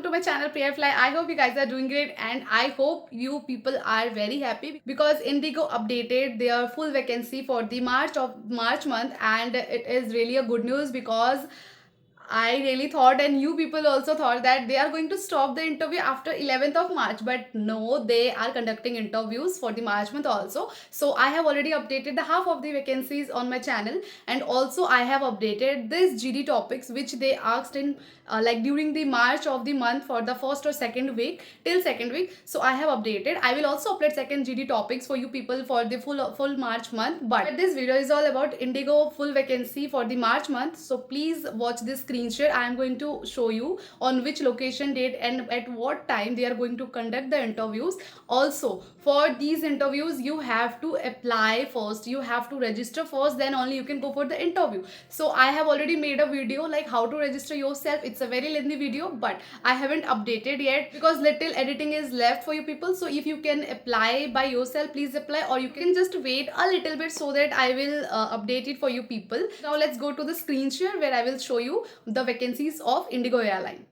to my channel Prayer Fly. I hope you guys are doing great and I hope you people are very happy because Indigo updated their full vacancy for the March month, and it is really a good news because I really thought, and you people also thought, that they are going to stop the interview after 11th of March. But no, they are conducting interviews for the March month also. So I have already updated the half of the vacancies on my channel, and also I have updated this GD topics which they asked in like during the March of the month for the first or second week till second week. So I have updated. I will also upload second GD topics for you people for the full March month. But this video is all about Indigo full vacancy for the March month. So please watch this screen share. I am going to show you on which location, date, and at what time they are going to conduct the interviews. Also, for these interviews you have to apply first, you have to register first, then only you can go for the interview. So I have already made a video like how to register yourself. It's a very lengthy video, but I haven't updated yet because little editing is left for you people. So if you can apply by yourself, please apply, or you can just wait a little bit so that I will update it for you people. Now let's go to the screen share where I will show you the vacancies of Indigo Airline.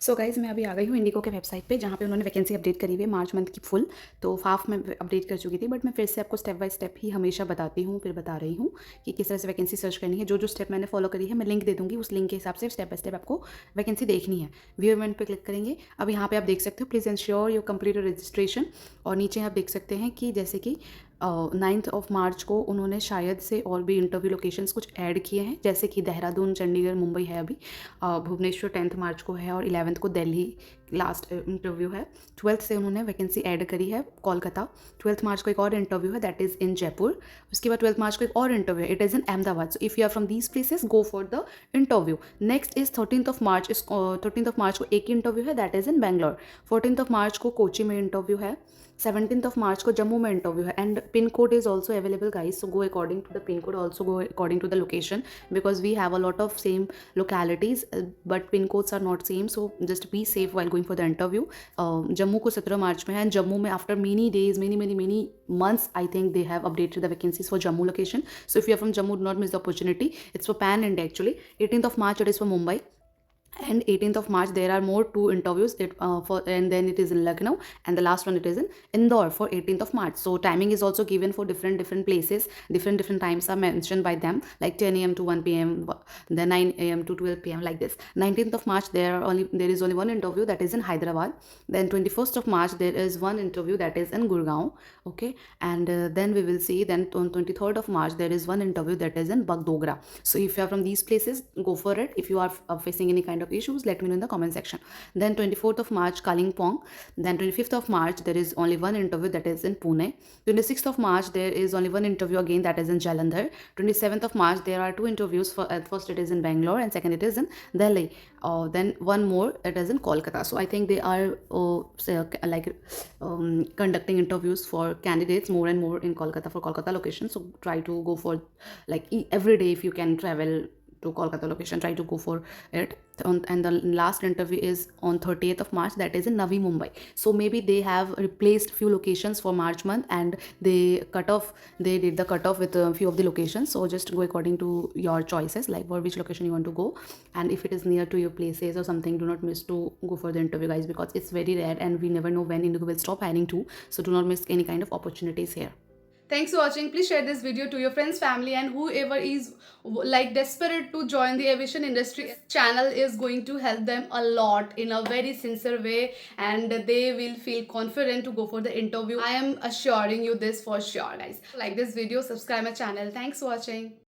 So guys मैं अभी आ गई हूँ Indigo के website पे, जहाँ पे उन्होंने vacancy update करी हुई है मार्च मंथ की फुल। तो हाफ में अपडेट कर चुकी थी, बट मैं फिर से आपको स्टेप बाय स्टेप ही हमेशा बताती हूँ, फिर बता रही हूँ कि किस तरह से वैकेंसी सर्च करनी है। जो जो स्टेप मैंने फॉलो करी है मैं लिंक दे दूँगी, उस लिंक के हिसाब से स्टेप बाय स्टेप आपको वैकेंसी देखनी है। व्यू इवेंट पर क्लिक करेंगे। अब यहाँ पर आप देख सकते हो please ensure your complete registration, और नीचे आप देख सकते हैं कि जैसे कि 9th ऑफ मार्च को उन्होंने शायद से और भी इंटरव्यू लोकेशंस कुछ ऐड किए हैं, जैसे कि देहरादून, चंडीगढ़, मुंबई है अभी, भुवनेश्वर 10th मार्च को है, और 11th को दिल्ली लास्ट इंटरव्यू है। 12th से उन्होंने वैकेंसी ऐड करी है कोलकाता। 12th मार्च को एक और इंटरव्यू है, दैट इज़ इन जयपुर। उसके बाद 12th मार्च को एक और इंटरव्यू है, it is in Ahmedabad. So if you are from these places go for the interview. Next is 13th of March. 13th of March को एक इंटरव्यू है, that is in Bangalore. 14th of March को कोची में interview है। 17th of March को जम्मू में interview है, and pin code is also available guys, so go according to the pin code, also go according to the location, because we have a lot of same localities but pin codes are not same, so just be safe while going for the interview. Jammu को 17 March में है, and Jammu में after many days many months I think they have updated the vacancies for Jammu location. So if you are from Jammu, do not miss the opportunity. It's for Pan India actually. 18th of March it is for Mumbai, and 18th of March there are more 2 interviews and then it is in Lucknow, and the last one it is in Indore for 18th of March. So timing is also given for different places, different times are mentioned by them, like 10 a.m. to 1 p.m, then 9 a.m. to 12 p.m, like this. 19th of March there is only one interview, that is in Hyderabad. Then 21st of March there is one interview, that is in Gurgaon. Okay, and then we will see, then on 23rd of March there is one interview, that is in Bagdogra. So if you are from these places, go for it. If you are facing any kind of issues, let me know in the comment section. Then 24th of March Kalimpong. Then 25th of March there is only one interview, that is in Pune. 26th of March there is only one interview again, that is in Jalandhar. 27th of March there are 2 interviews, for first it is in Bangalore and second it is in Delhi. Then one more, it is in Kolkata. So I think they are conducting interviews for candidates more and more in Kolkata, for Kolkata location. So try to go for like every day, if you can travel to Kolkata location, try to go for it. And the last interview is on 30th of March, that is in Navi Mumbai. So maybe they have replaced few locations for March month, and they did the cutoff with a few of the locations. So just go according to your choices, like for which location you want to go, and if it is near to your places or something, do not miss to go for the interview guys, because it's very rare and we never know when Indigo will stop hiring too. So do not miss any kind of opportunities here. Thanks for watching. Please share this video to your friends, family, and whoever is like desperate to join the aviation industry. This channel is going to help them a lot in a very sincere way, and they will feel confident to go for the interview. I am assuring you this for sure guys. Like this video, subscribe my channel. Thanks for watching.